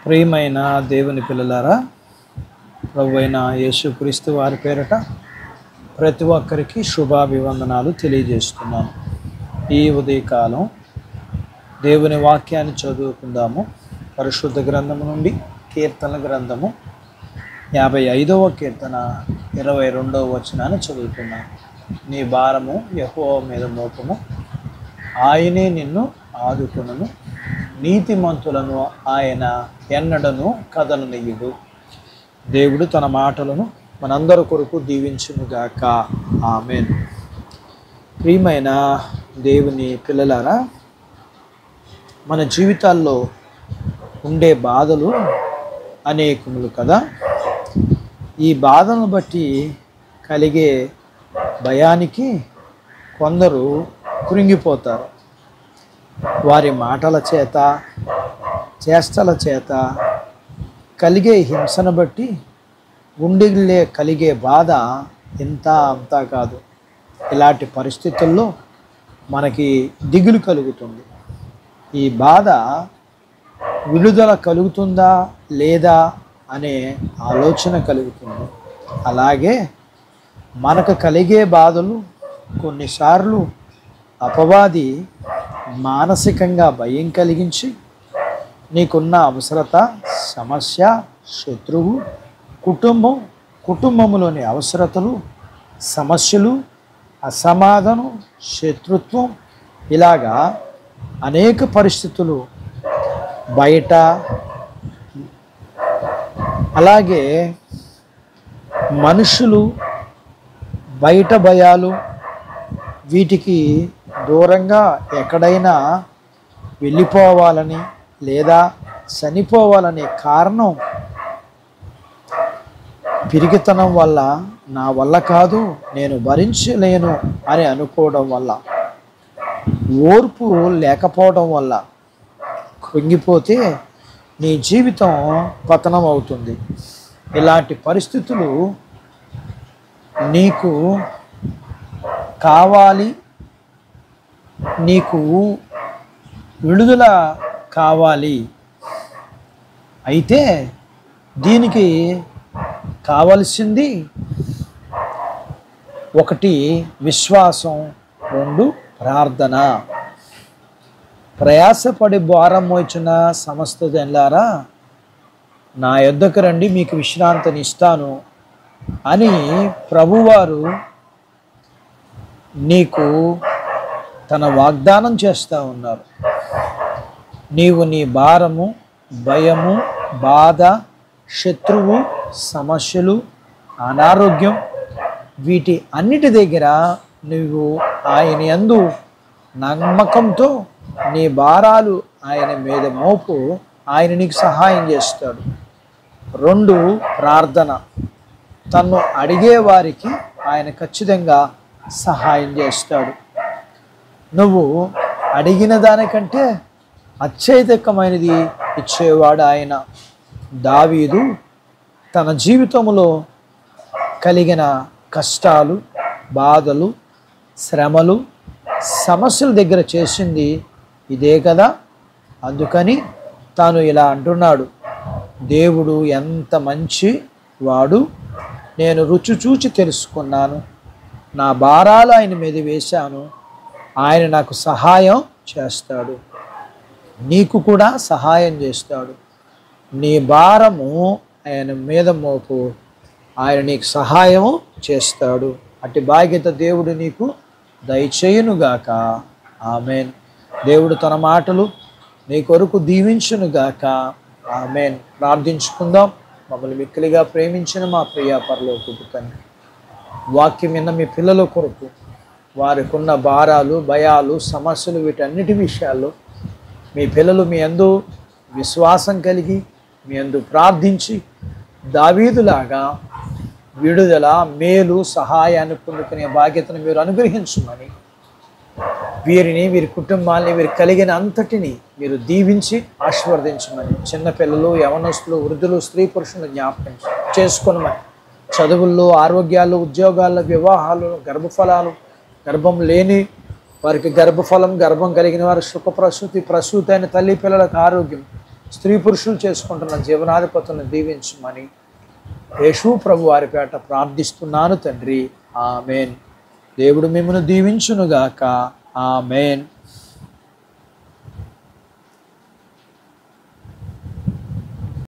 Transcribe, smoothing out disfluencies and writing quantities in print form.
ప్రియమైన దేవుని పిల్లలారా, ప్రభువైన యేసుక్రీస్తు వారి పేరట ప్రతి ఒక్కరికి శుభాభివందనాలు తెలియజేస్తున్నాను. ఈ ఉదయకాలం దేవుని వాక్యాన్ని చదువుకుందాము. పరిశుద్ధ గ్రంథము నుండి కీర్తన గ్రంథము 55వ కీర్తన 22వ వచనాన్ని చదువుతున్నాను. నీ భారము యెహోవా మీద మోపము, ఆయనే నిన్ను ఆదుకొనును, నీతిమంతులను ఆయన ఎన్నడను కదలనీయుడు. దేవుడు తన మాటలను మనందరి కొరకు దీవించునుగాక. ఆమేన్. ప్రియమైన దేవుని పిల్లలారా, మన జీవితాల్లో ఉండే బాధలు అనేకములు కదా. ఈ బాధను బట్టి కలిగే భయానికి కొందరు కృంగిపోతారు. వారి మాటల చేత, చేష్టల చేత కలిగే హింసను బట్టి గుండెల్లో కలిగే బాధ ఇంత అంతా కాదు. ఇలాంటి పరిస్థితుల్లో మనకి దిగులు కలుగుతుంది. ఈ బాధ విడుదల కలుగుతుందా లేదా అనే ఆలోచన కలుగుతుంది. అలాగే మనకు కలిగే బాధలు కొన్నిసార్లు అపవాది మానసికంగా భయం కలిగించి నీకున్న అవసరత, సమస్య, శత్రువు, కుటుంబంలోని అవసరతలు, సమస్యలు, అసమాధానం, శత్రుత్వం, ఇలాగా అనేక పరిస్థితులు బయట, అలాగే మనుషులు, బయట భయాలు, వీటికి దూరంగా ఎక్కడైనా వెళ్ళిపోవాలని లేదా చనిపోవాలనే కారణం పిరికితనం వల్ల, నా వల్ల కాదు, నేను భరించలేను అని అనుకోవడం వల్ల, ఓర్పు లేకపోవడం వల్ల కృంగిపోతే నీ జీవితం పతనం అవుతుంది. ఇలాంటి పరిస్థితులు నీకు కావాలి, నీకు విడుదల కావాలి. అయితే దీనికి కావలసింది 1 విశ్వాసం, 2 ప్రార్థన. ప్రయాసపడి భారం మోచిన సమస్త జనులారా, నా యొద్దకు రండి, మీకు విశ్రాంతిని ఇస్తాను అని ప్రభువారు నీకు తన వాగ్దానం చేస్తూ ఉన్నారు. నీవు నీ భారము, భయము, బాధ, శత్రువు, సమస్యలు, అనారోగ్యం, వీటి అన్నిటి దగ్గర నువ్వు ఆయన యందు నమ్మకంతో నీ భారాలు ఆయన మీద మోపు, ఆయన నీకు సహాయం చేస్తాడు. 2 ప్రార్థన. తన్ను అడిగే వారికి ఆయన ఖచ్చితంగా సహాయం చేస్తాడు. నువ్వు అడిగిన దానికంటే అత్యధికమైనది ఇచ్చేవాడు ఆయన. దావీదు తన జీవితంలో కలిగిన కష్టాలు, బాధలు, శ్రమలు, సమస్యల దగ్గర చేసింది ఇదే కదా. అందుకని తాను ఇలా అంటున్నాడు, దేవుడు ఎంత మంచి వాడు, నేను రుచి చూచి తెలుసుకున్నాను, నా భారాలు ఆయన మీద వేశాను, ఆయన నాకు సహాయం చేస్తాడు. నీకు కూడా సహాయం చేస్తాడు. నీ భారము ఆయన మీద మోపు, ఆయన నీకు సహాయం చేస్తాడు. అట్టి బాధ్యత దేవుడు నీకు దయచేయునుగాక. ఆమేన్. దేవుడు తన మాటలు నీ కొరకు దీవించునుగాక. ఆమేన్. ప్రార్థించుకుందాం. మమ్మల్ని మిక్కిలిగా ప్రేమించిన మా ప్రియ పరలోకపు తండ్రి, వాక్యం విన్న మీ పిల్లల కొరకు వారికి ఉన్న భారాలు, భయాలు, సమస్యలు, వీటన్నిటి విషయాల్లో మీ పిల్లలు మీ యందు విశ్వాసం కలిగి మీ యందు ప్రార్థించి దావీదులాగా విడుదల, మేలు, సహాయాన్ని పొందుకునే బాధ్యతను మీరు అనుగ్రహించమని, వీరిని, వీరి కుటుంబాన్ని, వీరి కలిగిన అంతటిని మీరు దీవించి ఆశీర్వదించమని, చిన్నపిల్లలు, యవనస్తులు, వృద్ధులు, స్త్రీ పురుషులను జ్ఞాపకం చేసుకోనమని, చదువుల్లో, ఆరోగ్యాలు, ఉద్యోగాల్లో, వివాహాలు, గర్భఫలాలు, గర్భం లేని వారికి గర్భఫలం, గర్భం కలిగిన వారికి సుఖ ప్రసూతి, ప్రసూతి అయిన తల్లి పిల్లలకు ఆరోగ్యం, స్త్రీ పురుషులు చేసుకుంటున్న జీవనాధిపతులను దీవించమని యేసు ప్రభు వారి పేట ప్రార్థిస్తున్నాను తండ్రి. ఆమెన్. దేవుడు మిమ్మల్ని దీవించునుగాక. ఆమెన్.